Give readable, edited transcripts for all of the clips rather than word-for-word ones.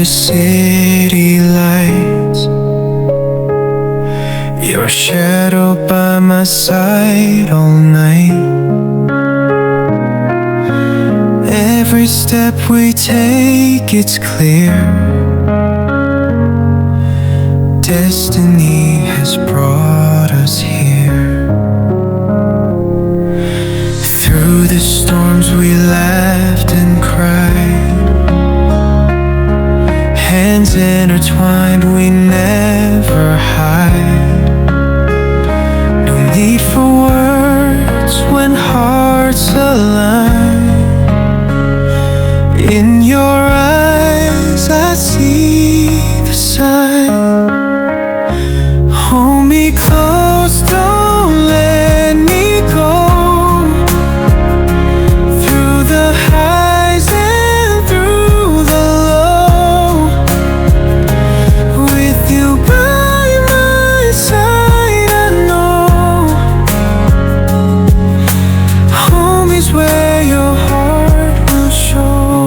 the city lights, your shadow by my side all night. Every step we take, it's clear. Destiny has brought us here. Through the storms we laughed and cried, hands intertwined, we never hide. No need for words when hearts align. In your eyes I see the sign. Hold me close, don't let me go. Through the highs and through the low, with you by my side, I know home is where your heart will show.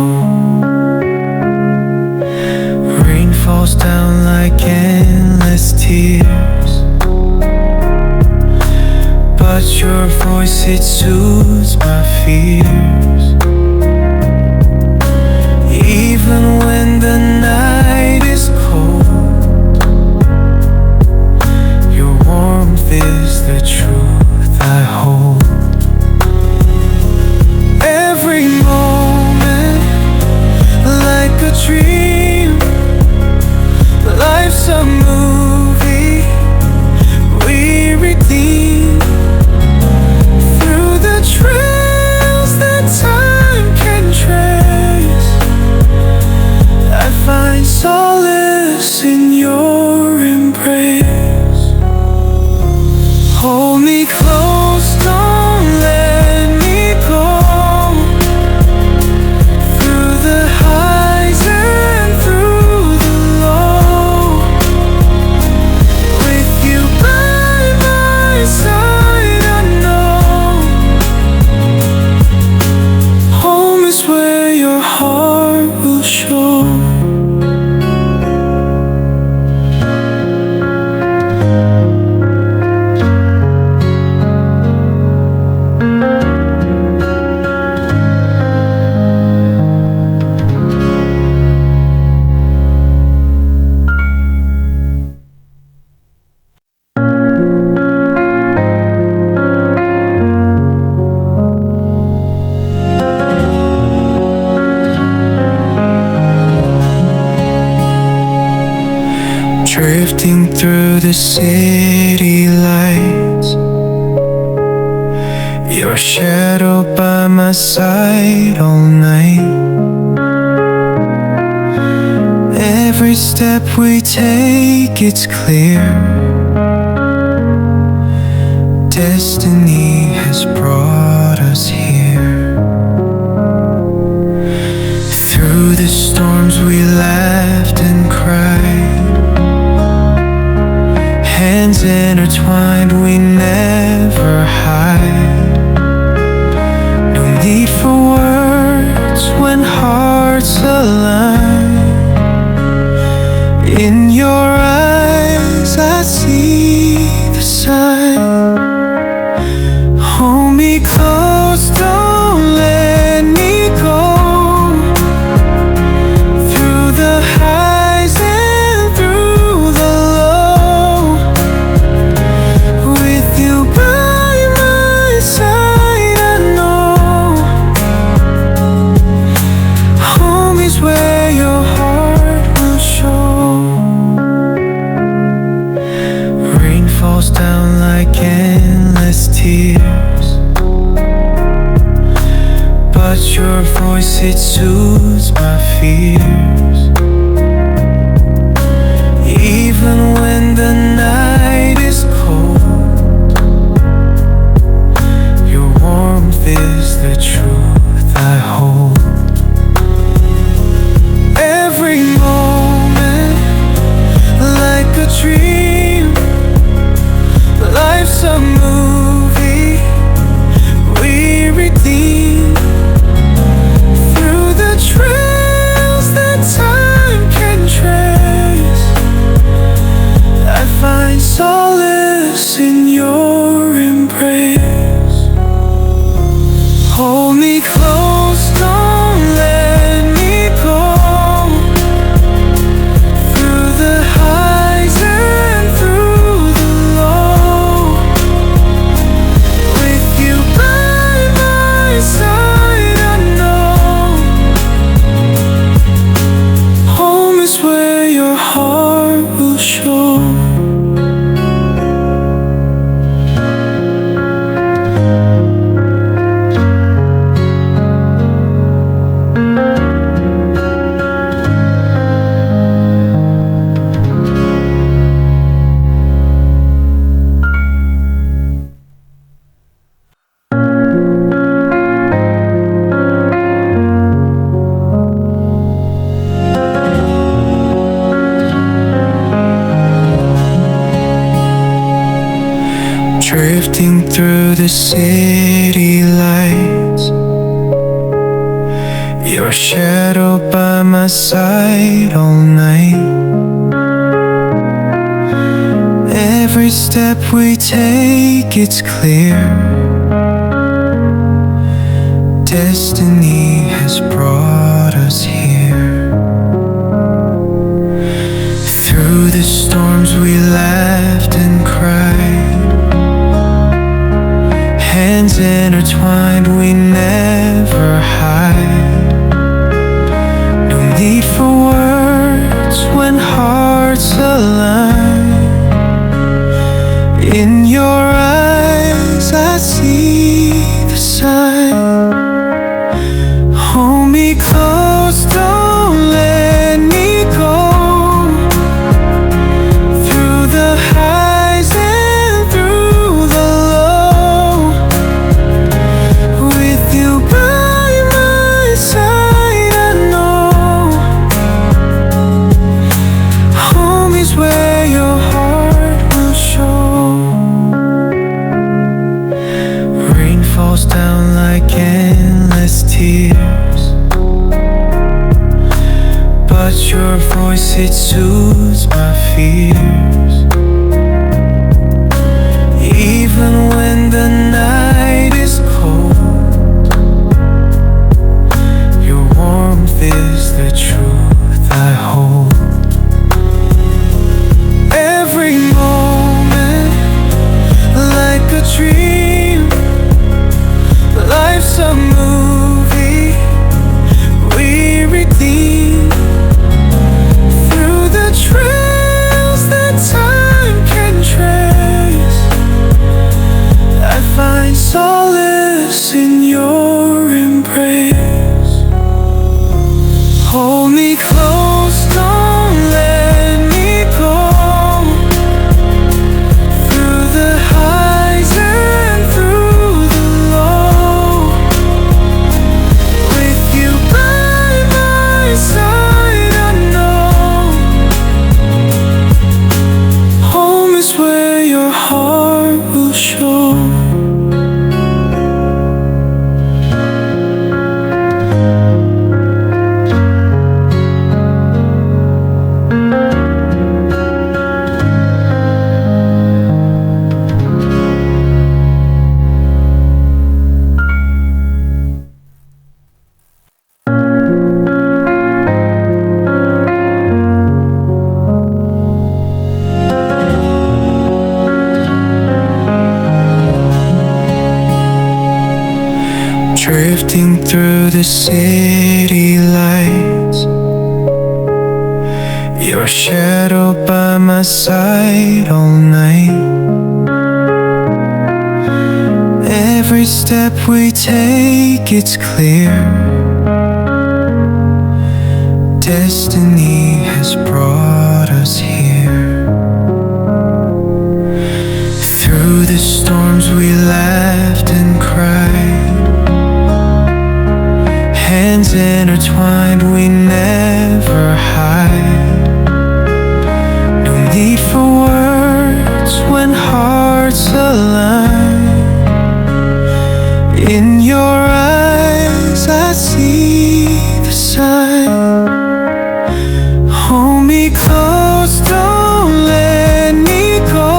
Rain falls down like endless tears, but your voice, it soothes my fears. Even when the night is cold, your warmth is the truth I hold. Every moment like a dream, life's a movie we redeem. Through the trails that time can trace, I find solace in your embrace. Hold me close, don't let me go. Through the highs and through the low, with you by my side, I know home is where your heart will show. Drifting through the city lights, your shadow by my side all night. Every step we take, it's clear. Destiny has brought us here. Through the storms we laughed and cried, hands intertwined, we never hide. No need for words when hearts align. In your eyes I see the sign. Hold me close, don't let me go. Through the highs and through the low, with you by my side, I know home is where your heart will show. through the city lights, your shadow by my side all night. Every step we take, it's clear. Destiny has brought us here. Through the storms we laughed and cried, hands intertwined, we never hide. No need for words when hearts align. In your eyes I see the sign. Hold me close, don't let me go. Through the highs and through the low, with you by my side, I know home is where your heart will show. Rain falls down like endless tears, but your voice, it soothes my fears. Even when the night is cold, your warmth is the truth I hold. Every moment like a dream, life's a movie we redeem. Through the trails that time can trace, I find solace in your embrace. Hold me close, don't let me go. Through the highs and through the low, with you by my side, I know home is where your heart will show. Drifting through the city lights, your shadow by my side all night. Every step we take, it's clear. Destiny has brought us here. Through the storms we laughed and cried, hands intertwined, we never hide. No need for words when hearts align. In your eyes I see the sign. Hold me close, don't let me go.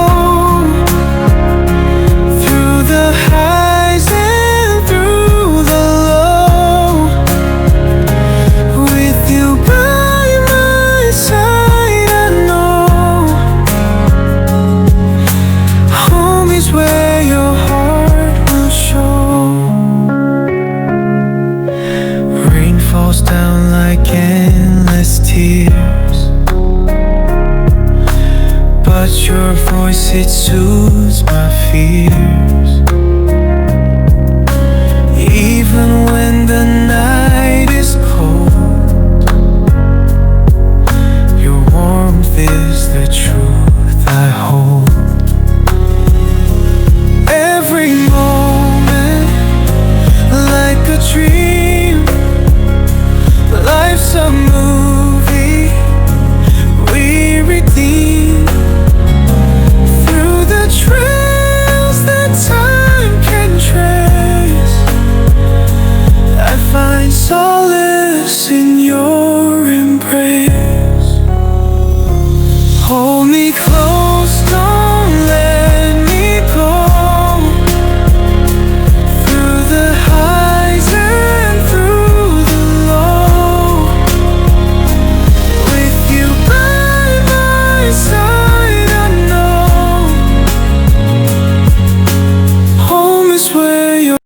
Through the highs and through the low, with you by my side, I know home is where your heart will show. Rain falls down like endless tears, but your voice, it soothes my fears. Even when the night is cold, your warmth is the truth I hold. Every moment like a dream, life's a movie we redeem. Through the trails that time in your